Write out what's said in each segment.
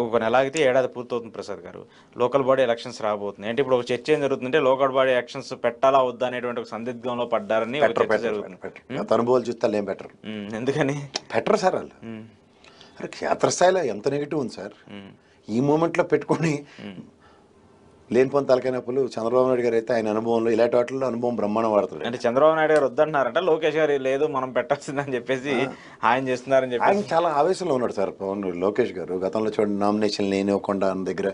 ఒక నెల ఆగితే ఏడాది పూర్తవుతుంది ప్రసాద్ గారు. లోకల్ బాడీ ఎలక్షన్స్ రాబోతున్నాయి. అంటే ఇప్పుడు ఒక చర్చ ఏం జరుగుతుందంటే లోకల్ బాడీ ఎలక్షన్స్ పెట్టాలా వద్దా అనేటువంటి ఒక సందిగ్ధంలో పడ్డారని ఒక చర్చ జరుగుతుంది. గత అనుభవాలు చూస్తే వాళ్ళు ఏం బెటర్ ఎందుకని బెటర్ సార్ వాళ్ళు. అరే క్షేత్రస్థాయిలో ఎంత నెగిటివ్ ఉంది సార్. ఈ మూమెంట్లో పెట్టుకొని లేని పొంత తలకైనప్పుడు చంద్రబాబు నాయుడు గారు అయితే ఆయన అనుభవంలో ఇలాంటి వాటిల్లో అనుభవం బ్రహ్మాండం వాడుతుంది. అంటే చంద్రబాబు నాయుడు గారు వద్దంటున్నారంట, లోకేష్ గారు లేదు మనం పెట్టాల్సిందని చెప్పేసి ఆయన చేస్తున్నారని చెప్పి ఆయన చాలా ఆవేశంలో ఉన్నాడు సార్ లోకేష్ గారు. గతంలో చూడండి నామినేషన్ లేనివ్వకుండా ఆయన దగ్గర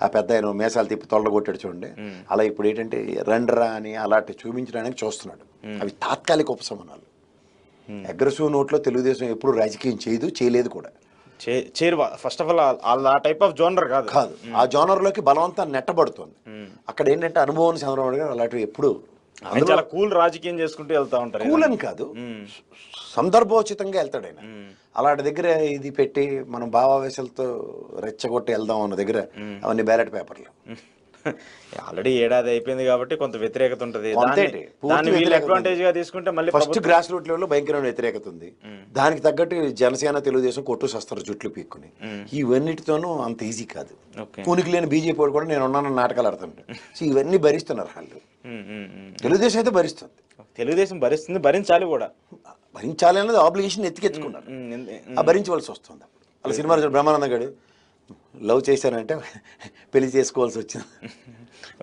ఆ పెద్ద ఆయన మేసాలు తిప్పి తొలగొట్టాడు చూడండి. అలా ఇప్పుడు ఏంటంటే రండ్రా అని అలాంటి చూపించడానికి చూస్తున్నాడు. అవి తాత్కాలిక ఉపశమనాలు. అగ్రెసివ్ నోట్లో తెలుగుదేశం ఎప్పుడు రాజకీయం చేయలేదు కూడా. ఫస్ట్ ఆఫ్ ఆల్ ఆ టైప్ ఆఫ్ జోనర్ కాదు. ఆ జోనర్లోకి బలవంతం నెట్టబడుతుంది. అక్కడ ఏంటంటే అనుభవం చంద్రబాబు గారు అలాంటివి ఎప్పుడు చాలా కూల్ రాజకీయం చేసుకుంటూ వెళ్తా ఉంటారు. కూల్ అని కాదు, సందర్భోచితంగా వెళ్తాడు ఆయన. అలాంటి దగ్గర ఇది పెట్టి మనం భావావేశాలతో రెచ్చగొట్టి వెళ్దాం అన్న దగ్గర అవన్నీ బ్యాలెట్ పేపర్లు. ఆల్రెడీ ఏడాది అయిపోయింది కాబట్టి కొంత వ్యతిరేకత ఉంటుంది. అడ్వాంటేజ్ గా తీసుకుంటే మళ్ళీ ఫస్ట్ గ్రాస్ రూట్ లెవెల్లో భయంకరమైన వ్యతిరేకత ఉంది. దానికి తగ్గట్టు జనసేన తెలుగుదేశం కొట్టు సస్తారు జుట్లు పీక్కుని. ఇవన్నిటితోనూ అంత ఈజీ కాదు. పూనికి లేని బీజేపీ వాడు కూడా నేను ఉన్నాను నాటకాలు ఆడుతుంటే ఇవన్నీ భరిస్తున్నారు వాళ్ళు. తెలుగుదేశం అయితే భరిస్తుంది. తెలుగుదేశం భరిస్తుంది, భరించాలి కూడా. భరించాలి అనేది ఆబ్లిగేషన్ ఎత్తికెత్తుకున్నారు. భరించవలసి వస్తుంది. అలా సినిమా బ్రహ్మానంద గారు లవ్ చేశానంటే పెళ్లి చేసుకోవాల్సి వచ్చింది.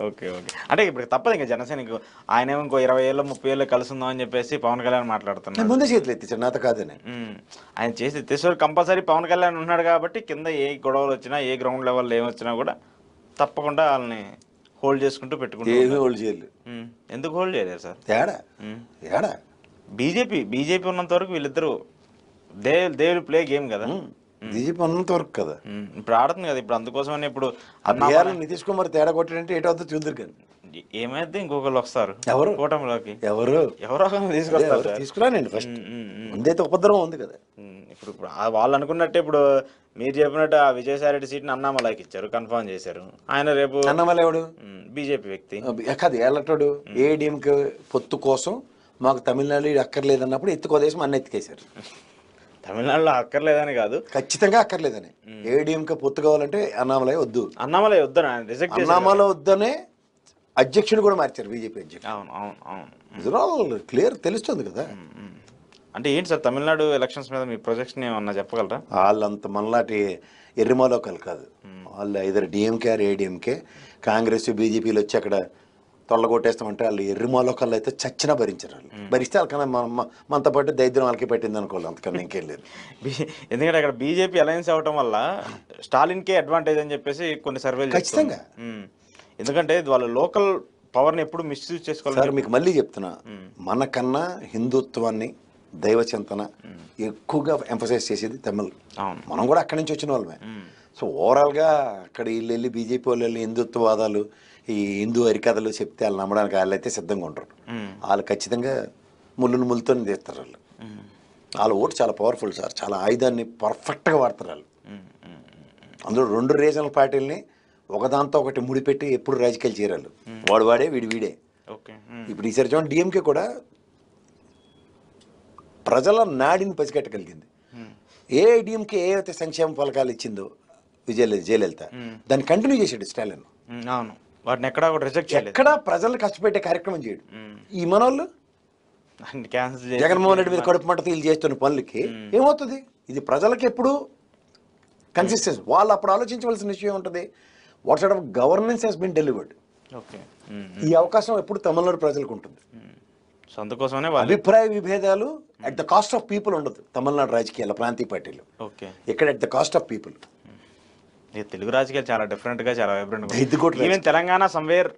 ఓకే అంటే ఇప్పుడు తప్పదు ఇంకా జనసేనకు. ఆయన ఏమో ఇంకో 20 ఏళ్ళు 30 ఏళ్ళు కలిసి ఉందాం అని చెప్పేసి పవన్ కళ్యాణ్ మాట్లాడుతున్నాడు. ముందే చేతులు ఎత్తించాడు, నాతో కాదని. ఆయన చేసి ఎత్తేశ్వరు కంపల్సరీ పవన్ కళ్యాణ్ ఉన్నాడు కాబట్టి కింద ఏ గొడవలు వచ్చినా ఏ గ్రౌండ్ లెవెల్లో ఏమొచ్చినా కూడా తప్పకుండా వాళ్ళని హోల్డ్ చేసుకుంటూ పెట్టుకుంటారు. హోల్డ్ చేయలేదు. ఎందుకు హోల్డ్ చేయలేదు సార్? ఏడా బీజేపీ ఉన్నంత వరకు వీళ్ళిద్దరు దే విల్ ప్లే గేమ్ కదా. బీజేపీ ఉన్నంత వరకు కదా ఇప్పుడు ఆడుతుంది కదా. ఇప్పుడు అందుకోసమని ఇప్పుడు నితీష్ కుమార్ తేడా కొట్టాడంటే ఏటవుతో చూద్దరు కానీ ఏమైతే ఇంకొకళ్ళు వస్తారు ఎవరు కూటమిలోకి. ఎవరో తీసుకొస్తారు. తీసుకురానండి ఫస్ట్. ముందైతే ఉపద్రవం ఉంది కదా. ఇప్పుడు వాళ్ళు అనుకున్నట్టే ఇప్పుడు మీరు చెప్పినట్టు ఆ విజయసాయిరెడ్డి సీట్ని అన్నామలైకి ఇచ్చారు, కన్ఫర్మ్ చేశారు. ఆయన రేపు అన్నామలై ఎవడు? బీజేపీ వ్యక్తి కాదు. ఎలక్టోడు ఏడీఎంకి పొత్తు కోసం మాకు తమిళనాడు అక్కర్లేదన్నప్పుడు ఎత్తుకోదేశం అన్న ఎత్తుకేశారు. తమిళనాడులో అక్కర్లేదని కాదు, ఖచ్చితంగా అక్కర్లేదని. ఏడీఎంకి పొత్తు కావాలంటే అన్నామలై వద్దు, అన్నామలై వద్దని రిజెక్ట్ అన్నామలై వద్దనే అధ్యక్షుడు కూడా మార్చారు బీజేపీ అధ్యక్షుడు. అవును క్లియర్ తెలుస్తుంది కదా. అంటే ఏంటి సార్ తమిళనాడు ఎలక్షన్స్ మీద మీ ప్రొజెక్షన్ ఏమన్నా చెప్పగలరా? వాళ్ళంత మనలాంటి ఎర్రిమాలోకలు కాదు. వాళ్ళు ఐదర్ డిఎంకే ఆర్ ఏడీఎంకే. కాంగ్రెస్ బీజేపీలు వచ్చి అక్కడ తొల్లగొట్టేస్తామంటే వాళ్ళు ఎర్రిమాలోకల్లో అయితే చచ్చినా భరించారు. వాళ్ళు భరిస్తే వాళ్ళకన్నా మనతో పాటు దైద్యం వాళ్ళకి పెట్టింది అనుకోవాలి, అంతకన్నా ఇంకేం లేదు. ఎందుకంటే అక్కడ బీజేపీ అలయన్స్ అవటం వల్ల స్టాలిన్కే అడ్వాంటేజ్ అని చెప్పేసి కొన్ని సర్వేలు ఖచ్చితంగా. ఎందుకంటే వాళ్ళ లోకల్ పవర్ని ఎప్పుడు మిస్యూజ్ చేసుకోవాలి. మీకు మళ్ళీ చెప్తున్నా, మనకన్నా హిందుత్వాన్ని దైవచింతన ఎక్కువగా ఎంఫసైజ్ చేసేది తమిళ్. మనం కూడా అక్కడి నుంచి వచ్చిన వాళ్ళమే. సో ఓవరాల్గా అక్కడ వీళ్ళు వెళ్ళి బీజేపీ వాళ్ళు వెళ్ళి హిందుత్వవాదాలు ఈ హిందూ హరికథలు చెప్తే వాళ్ళు నమ్మడానికి వాళ్ళైతే సిద్ధంగా ఉంటారు. వాళ్ళు ఖచ్చితంగా ముళ్ళుతో తీస్తారు. వాళ్ళ ఓటు చాలా పవర్ఫుల్ సార్. చాలా ఆయుధాన్ని పర్ఫెక్ట్గా వాడతారు వాళ్ళు. అందులో 2 రీజనల్ పార్టీలని ఒకదాంతో ఒకటి ముడిపెట్టి ఎప్పుడు రాజకీయాలు చేరాలి. వాడే వీడే. ఇప్పుడు ఈసారి చూడండి డిఎంకే కూడా ప్రజల నాడిని పసిగట్టగలిగింది. ఏ డిఎంకే ఏవైతే సంక్షేమ పథకాలు ఇచ్చిందో జయలలిత దాన్ని కంటిన్యూ చేసాడు స్టాలిన్. అవును, వాటిని ఎక్కడా కూడా రిజెక్ట్ చేయలేదు. ఎక్కడా ప్రజలను కష్టపెట్టే కార్యక్రమం చేయడు. ఈ మనోళ్ళు జగన్మోహన్ రెడ్డి మీద కడుపు మంటతో వీళ్ళు చేస్తున్న పనులకి ఏమవుతుంది? ఇది ప్రజలకి ఎప్పుడు కన్సిస్టెన్సీ. వాళ్ళు అప్పుడు ఆలోచించవలసిన విషయం ఉంటుంది, what side of governance has been delivered. ఈ అవకాశం ఎప్పుడు తమిళనాడు ప్రజలకు ఉంటుంది. అందుకోసమే అభిప్రాయ విభేదాలు at the cost of people ఉండదు తమిళనాడు రాజకీయాల ప్రాంతీయ పార్టీలు. ఇక్కడ at the cost of people. Telugu రాజకీయాలు చాలా డిఫరెంట్ గా, చాలా vibrant. Even Telangana somewhere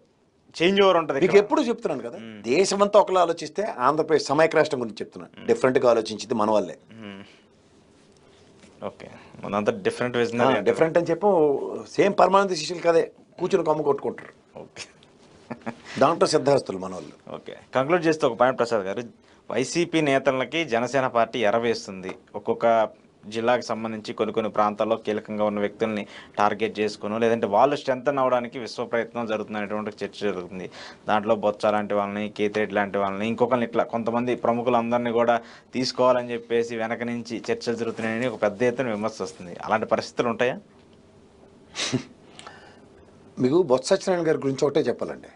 change over ఉంటుంది. మీకు ఎప్పుడు చెప్తున్నాను కదా, దేశమంతా ఒకలా ఆలోచిస్తే ఆంధ్రప్రదేశ్ సమైక్య రాష్ట్రం గురించి చెప్తున్నాను. డిఫరెంట్ గా ఆలోచించింది మన వాళ్ళే. ఓకే, మనంతా డిఫరెంట్ డిఫరెంట్ అని చెప్పు. సేమ్ పరమానంద శిష్యులు కదే కూర్చుని కొమ్ము కొట్టుకుంటారు. ఓకే, దాంట్లో సిద్ధహస్తులు మన వాళ్ళు. ఓకే, కంక్లూడ్ చేస్తే ఒక పాయింట్ ప్రసాద్ గారు, వైసీపీ నేతలకి జనసేన పార్టీ ఎరవేస్తుంది. ఒక్కొక్క జిల్లాకు సంబంధించి కొన్ని ప్రాంతాల్లో కీలకంగా ఉన్న వ్యక్తుల్ని టార్గెట్ చేసుకుని, లేదంటే వాళ్ళు స్ట్రెంథన్ అవడానికి విశ్వ ప్రయత్నం జరుగుతున్నటువంటి చర్చ జరుగుతుంది. దాంట్లో బొత్స లాంటి వాళ్ళని, కేతిరెడ్డి లాంటి వాళ్ళని, ఇంకొకరిని ఇట్లా కొంతమంది ప్రముఖులందరినీ కూడా తీసుకోవాలని చెప్పేసి వెనక నుంచి చర్చలు జరుగుతున్నాయని ఒక పెద్ద ఎత్తున విమర్శ వస్తుంది. అలాంటి పరిస్థితులు ఉంటాయా? మీకు బొత్స సత్యనారాయణ గారి గురించి ఒకటే చెప్పాలండి.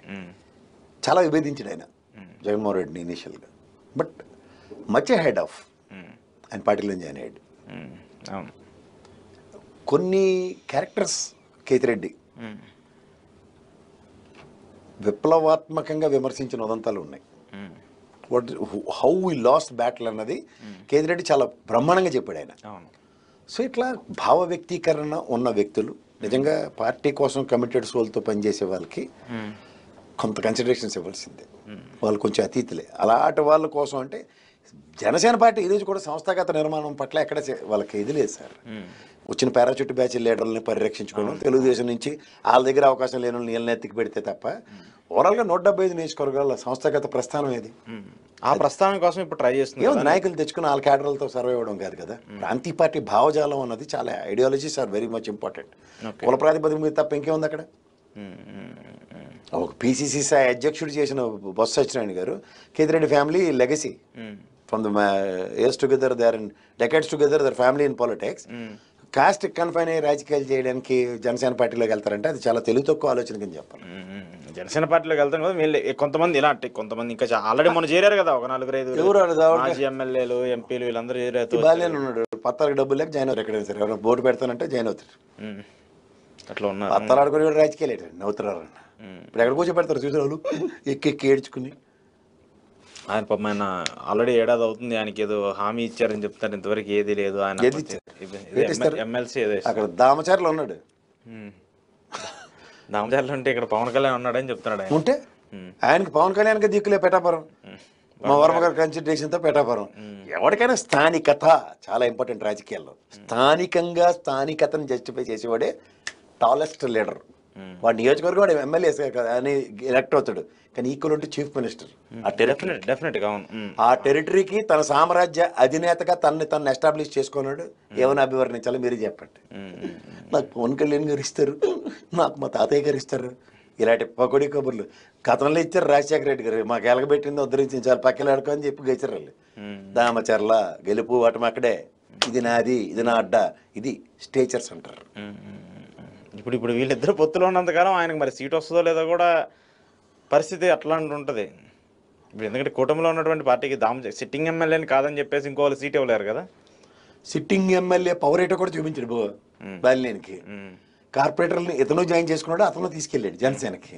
చాలా విభేదించాడు ఆయన జగన్మోహన్ రెడ్డిని ఇనీషియల్గా, బట్ మచ్ హెడ్ ఆఫ్ ఆయన పార్టీలో జాయిన్ అయ్యాడు. అవును. కొన్ని క్యారెక్టర్స్ కేతిరెడ్డి విప్లవాత్మకంగా విమర్శించిన ఉదంతాలు ఉన్నాయి. What how we lost battle అన్నది కేతిరెడ్డి చాలా బ్రహ్మాండంగా చెప్పాడు ఆయన. సో ఇట్లా భావ వ్యక్తీకరణ ఉన్న వ్యక్తులు నిజంగా పార్టీ కోసం కమిటెడ్ సోల్తో పనిచేసే వాళ్ళకి కొంత కన్సిడరేషన్స్ ఇవ్వాల్సిందే. వాళ్ళు కొంచెం అతీతులే. అలాంటి వాళ్ళ కోసం అంటే జనసేన పార్టీ ఈరోజు కూడా సంస్థాగత నిర్మాణం పట్ల ఎక్కడ వాళ్ళకి ఇది లేదు సార్. వచ్చిన పారాచూట్ బ్యాచ్ లీడర్లని పరిరక్షించుకోవడం, తెలుగుదేశం నుంచి వాళ్ళ దగ్గర అవకాశం లేని వాళ్ళని నీళ్ళని ఎత్తికి పెడితే తప్ప ఓవరాల్గా 175 నియోజకవర్గాల సంస్థాగత ప్రస్థానం ఏది? ఆ ప్రస్థానం కోసం ఇప్పుడు ట్రై చేస్తుంది. నాయకులు తెచ్చుకుని వాళ్ళ క్యాడర్లతో సర్వే అవ్వడం కాదు కదా. ప్రాంతీయ పార్టీ భావజాలం అన్నది చాలా ideologies are very much important. కుల ప్రాతిపదిక మీద తప్ప ఇంకేముంది అక్కడ? ఒక పిసిసి అధ్యక్షుడు చేసిన బొత్స సత్యనారాయణ గారు Kethireddy family legacy from the years together they are in decades together their family in politics. Caste confine అయ్యి రాజకీయాలు చేయడానికి జనసేన పార్టీలోకి వెళ్తారంటే అది చాలా తెలివి తక్కువ ఆలోచన కింద చెప్పాలి. జనసేన పార్టీలోకి వెళ్తాం కదా వీళ్ళు కొంతమంది ఇలాంటి కొంతమంది ఇంకా ఆల్రెడీ మొన్న చేరారు కదా ఒక 4-5 మాజీ ఎమ్మెల్యేలు ఎంపీలు వీళ్ళందరూ చేరారు. బాగానే ఉన్నాడు. పత్తాలకు డబ్బులు లేక జాయిన్ అవుతారు. ఎక్కడైనా సరే ఎవరైనా బోర్డు పెడతానంటే జాయిన్ అవుతారు. అట్లా ఉన్నారు. పత్తాలు ఆడుకుని కూడా రాజకీయాలు నవ్వుతున్నారు. ఇప్పుడు ఎక్కడ కూర్చోబెడతారు చూసేవాళ్ళు ఎక్కి ఏడ్చుకుని. ఆయన పాపం ఆయన ఆల్రెడీ ఏడాది అవుతుంది, ఆయనకి ఏదో హామీ ఇచ్చారని చెప్తారు, ఇంతవరకు ఏది లేదు. ఆయన ఎమ్మెల్సీ ఏదో అక్కడ దామచారులు ఉన్నాడు. దామచారులు ఉంటే ఇక్కడ పవన్ కళ్యాణ్ ఉన్నాడని చెప్తున్నాడు. ఆయన ఉంటే ఆయనకి పవన్ కళ్యాణ్కి దిక్కులే పెట్టాపురం, మా వర్మ గారి కన్సిడరేషన్తో పెట్టాపురం. ఎవరికైనా స్థానికత చాలా ఇంపార్టెంట్ రాజకీయాల్లో. స్థానికంగా స్థానికతను జస్టిఫై చేసేవాడే టాలెస్ట్ లీడర్. వాడు నియోజకవర్గం వాడు ఎమ్మెల్యే అని ఎలక్ట్ అవుతాడు, కానీ ఈక్వల్ ఉంటే చీఫ్ మినిస్టర్. ఆ టెరిటరీకి తన సామ్రాజ్య అధినేతగా తను ఎస్టాబ్లిష్ చేసుకున్నాడు. ఏమైనా అభివర్ణించాలో మీరు చెప్పండి. నాకు పవన్ కళ్యాణ్ గారు ఇస్తారు, నాకు మా తాతయ్య గారు ఇస్తారు, ఇలాంటి పకోడీ కబుర్లు గతంలో ఇచ్చారు. రాజశేఖర రెడ్డి గారు మాకు ఎలగబెట్టింది ఉద్ధరించాలి పక్కలాడుకో అని చెప్పి గెలిచారు వాళ్ళు. దామచర్ల గెలుపు వాటం అక్కడే. ఇది నాది, ఇది నా అడ్డ, ఇది స్టేచర్స్ అంటారు. ఇప్పుడు వీళ్ళిద్దరు పొత్తులో ఉన్నంతకాలం ఆయనకు మరి సీట్ వస్తుందో లేదో కూడా పరిస్థితి అట్లాంటి ఉంటుంది. ఇప్పుడు ఎందుకంటే కూటమిలో ఉన్నటువంటి పార్టీకి సిట్టింగ్ ఎమ్మెల్యేని కాదని చెప్పేసి ఇంకో వాళ్ళు సీట్ ఇవ్వలేరు కదా. సిట్టింగ్ ఎమ్మెల్యే పవర్ ఏటో కూడా చూపించాడు బాలినేనికి. కార్పొరేటర్ని ఇతను జాయిన్ చేసుకున్నాడు, అతను తీసుకెళ్ళాడు జనసేనకి.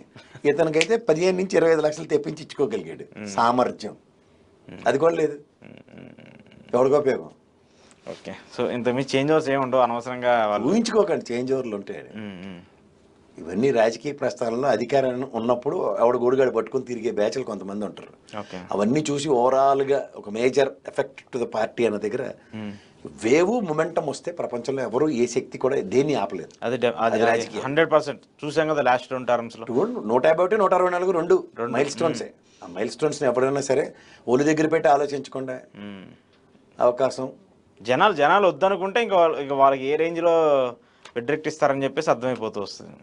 ఇతనికైతే 15 నుంచి 25 లక్షలు తెప్పించి ఇచ్చుకోగలిగాడు. సామర్థ్యం అది కూడా లేదు. ఎవరికో ఉపయోగం. ఓకే, సో ఇంత మీ చేంజ్ ఓవర్స్ ఏమి ఉండవు అనవసరంగా ఊహించుకోకండి. చేంజ్ ఓవర్లు ఉంటాయి. ఇవన్నీ రాజకీయ ప్రస్థానంలో అధికారం ఉన్నప్పుడు ఆవిడ గూడుగాడు పట్టుకుని తిరిగే బ్యాచ్లు కొంతమంది ఉంటారు. అవన్నీ చూసి ఓవరాల్గా ఒక major effect to the party అన్న దగ్గర వేవ్ మొమెంటం వస్తే ప్రపంచంలో ఎవరు ఏ శక్తి కూడా దేన్ని ఆపలేదు. అది 100% చూసాం కదా లాస్ట్ 2 టర్మ్స్లో. 151, 164 రెండు మైల్ స్టోన్సే. ఆ మైల్ స్టోన్స్ని ఎప్పుడైనా సరే ఒళ్ళు దగ్గర పెట్టి ఆలోచించకుండా అవకాశం. జనాలు వద్దనుకుంటే ఇంకా వాళ్ళకి ఏ రేంజ్లో వ్యతిరేకిస్తారని చెప్పేసి అర్థమైపోతూ వస్తుంది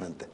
అంతే.